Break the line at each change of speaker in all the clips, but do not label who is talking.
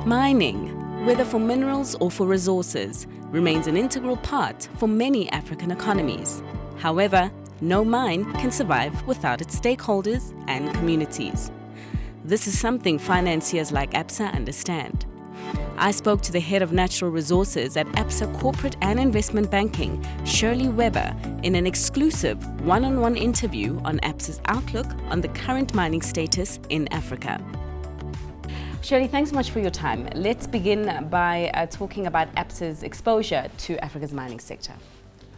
Mining, whether for minerals or for resources, remains an integral part for many African economies. However, no mine can survive without its stakeholders and communities. This is something financiers like ABSA understand. I spoke to the head of natural resources at ABSA Corporate and Investment Banking, Shirley Webber, in an exclusive one-on-one interview on ABSA's outlook on the current mining status in Africa. Shirley, thanks so much for your time. Let's begin by talking about ABSA's exposure to Africa's mining sector.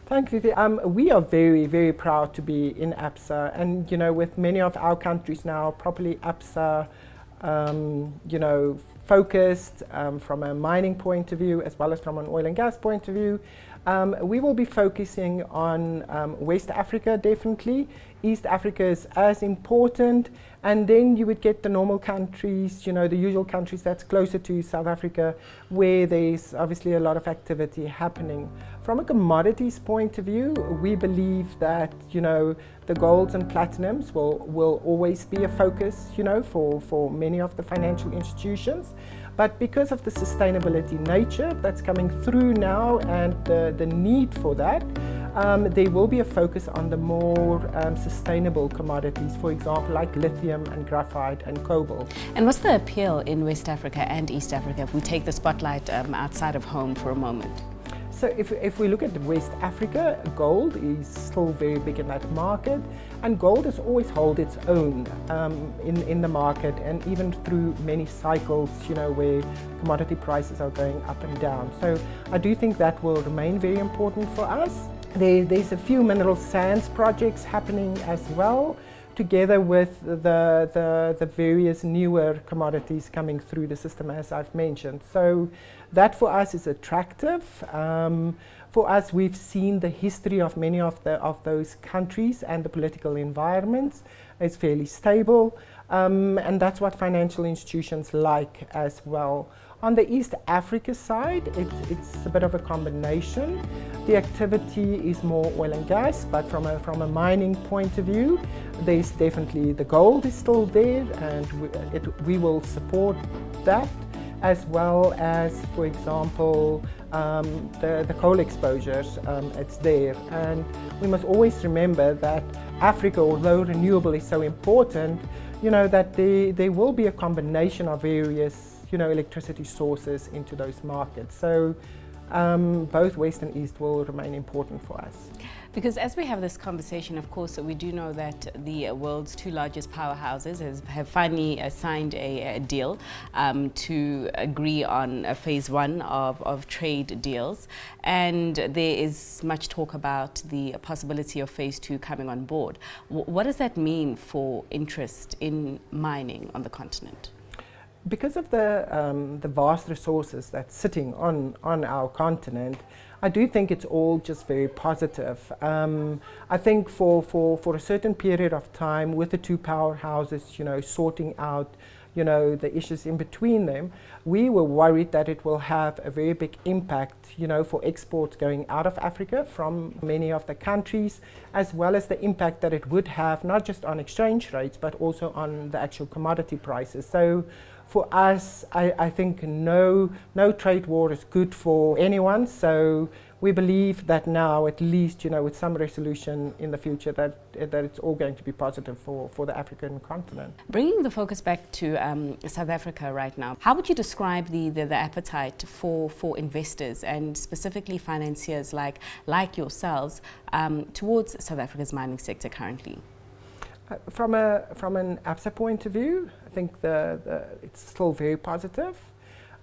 Thank you. We are very, very proud to be in ABSA, and with many of our countries now properly ABSA, focused from a mining point of view as well as from an oil and gas point of view. We will be focusing on West Africa, definitely. East Africa is as important, and then you would get the normal countries, the usual countries that's closer to South Africa, where there's obviously a lot of activity happening. From a commodities point of view, we believe that the golds and platinums will always be a focus for many of the financial institutions. But because of the sustainability nature that's coming through now and the need for that, there will be a focus on the more sustainable commodities, for example, like lithium and graphite and cobalt.
And what's the appeal in West Africa and East Africa if we take the spotlight outside of home for a moment?
So if we look at West Africa, gold is still very big in that market, and gold has always held its own in the market, and even through many cycles, where commodity prices are going up and down. So I do think that will remain very important for us. There's a few mineral sands projects happening as well, together with the various newer commodities coming through the system, as I've mentioned. So that for us is attractive. For us, we've seen the history of many of those countries, and the political environments is fairly stable, and that's what financial institutions like as well. On the East Africa side, it's a bit of a combination. The activity is more oil and gas, but from a mining point of view, there's definitely the gold is still there, and we will support that, as well as, for example, the coal exposures, it's there. And we must always remember that Africa, although renewable is so important, that there will be a combination of various electricity sources into those markets. So both West and East will remain important for us.
Because as we have this conversation, of course, we do know that the world's two largest powerhouses have finally signed a deal to agree on phase one of trade deals. And there is much talk about the possibility of phase two coming on board. What does that mean for interest in mining on the continent?
Because of the vast resources that's sitting on our continent, I do think it's all just very positive. I think for a certain period of time, with the two powerhouses, sorting out, the issues in between them, we were worried that it will have a very big impact, for exports going out of Africa from many of the countries, as well as the impact that it would have not just on exchange rates, but also on the actual commodity prices. So for us, I think no trade war is good for anyone. So we believe that now, at least, with some resolution in the future, that it's all going to be positive for the African continent.
Bringing the focus back to South Africa right now, how would you describe the appetite for investors and specifically financiers like yourselves towards South Africa's mining sector currently?
From an ABSA point of view, I think it's still very positive.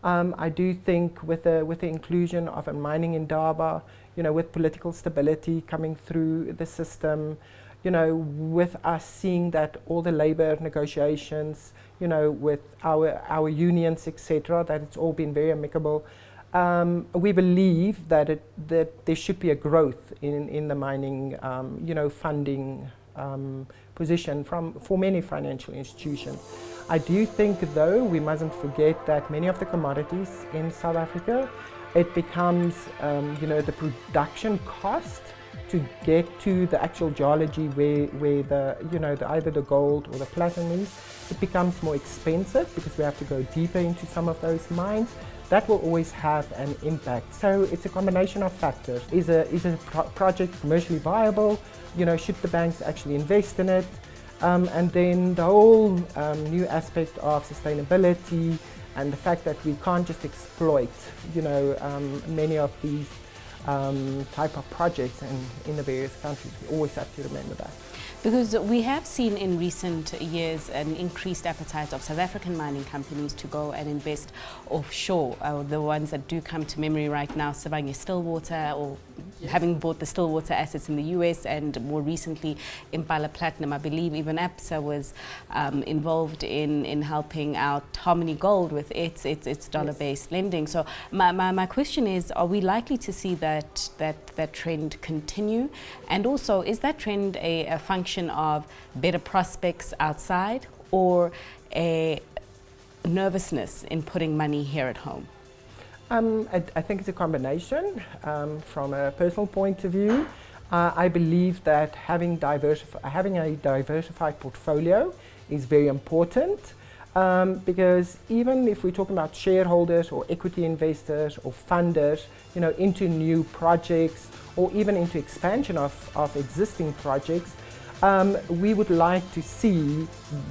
I do think with the inclusion of a mining indaba, with political stability coming through the system, with us seeing that all the labor negotiations, with our unions, etc., that it's all been very amicable. We believe that there should be a growth in the mining, funding position for many financial institutions. I do think, though, we mustn't forget that many of the commodities in South Africa, it becomes, the production cost to get to the actual geology where the, either the gold or the platinum is, it becomes more expensive because we have to go deeper into some of those mines. That will always have an impact. So it's a combination of factors. Is a project commercially viable? Should the banks actually invest in it? And then the whole new aspect of sustainability and the fact that we can't just exploit, many of these type of projects in the various countries. We always have to remember that.
Because we have seen in recent years an increased appetite of South African mining companies to go and invest offshore. The ones that do come to memory right now, Sibanye-Stillwater, or having bought the Stillwater assets in the US, and more recently Impala Platinum. I believe even APSA was involved in helping out Harmony Gold with its dollar-based lending. So my question is, are we likely to see that trend continue? And also, is that trend a function of better prospects outside, or a nervousness in putting money here at home?
I think it's a combination. From a personal point of view, I believe that having a diversified portfolio is very important, because even if we're talking about shareholders or equity investors or funders, into new projects or even into expansion of existing projects, we would like to see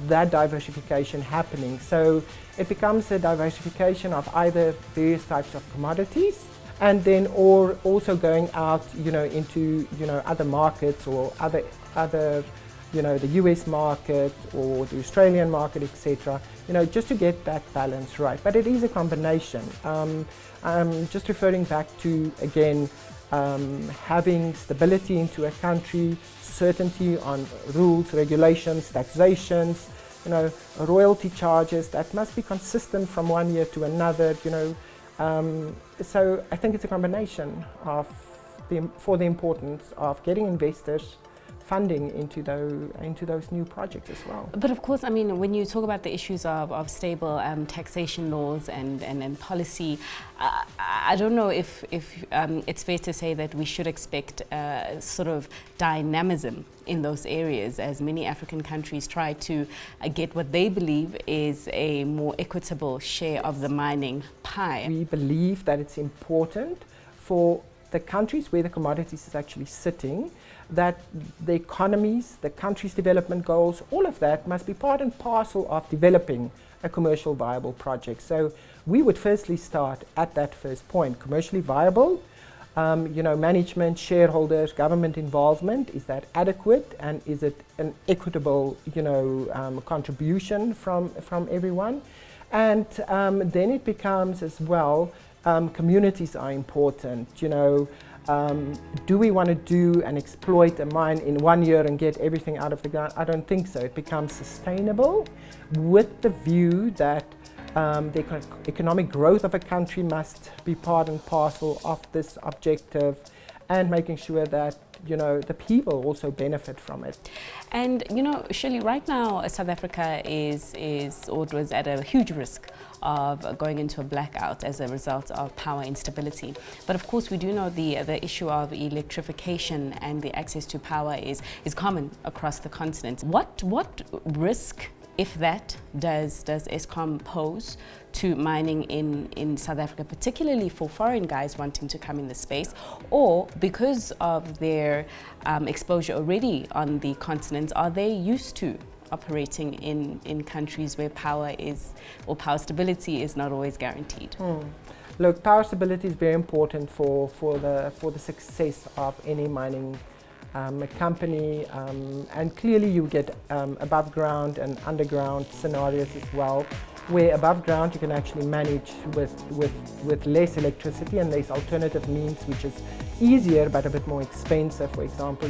that diversification happening. So it becomes a diversification of either various types of commodities, and then or also going out, into other markets, or other the US market or the Australian market, etc. Just to get that balance right. But it is a combination. I'm just referring back to, again, having stability into a country, certainty on rules, regulations, taxations, royalty charges that must be consistent from one year to another. So I think it's a combination of for the importance of getting investors funding into those new projects as well.
But of course, I mean, when you talk about the issues of stable taxation laws and policy, I don't know if it's fair to say that we should expect sort of dynamism in those areas, as many African countries try to get what they believe is a more equitable share of the mining pie.
We believe that it's important for the countries where the commodities is actually sitting, that the economies, the country's development goals, all of that must be part and parcel of developing a commercial viable project. So we would firstly start at that first point, commercially viable, management, shareholders, government involvement, is that adequate, and is it an equitable, contribution from everyone? And then it becomes as well, communities are important. Do we want to do and exploit a mine in 1 year and get everything out of the ground? I don't think so. It becomes sustainable with the view that the economic growth of a country must be part and parcel of this objective, and making sure that the people also benefit from it.
And Shirley, right now South Africa is or was at a huge risk of going into a blackout as a result of power instability. But of course, we do know the issue of electrification and the access to power is common across the continent. What risk, if that, does Eskom pose to mining in South Africa, particularly for foreign guys wanting to come in the space, or because of their exposure already on the continent, are they used to operating in countries where power stability is not always guaranteed?
Look, power stability is very important for the success of any mining company, and clearly you get above ground and underground scenarios as well, where above ground you can actually manage with less electricity, and there's alternative means which is easier but a bit more expensive. For example,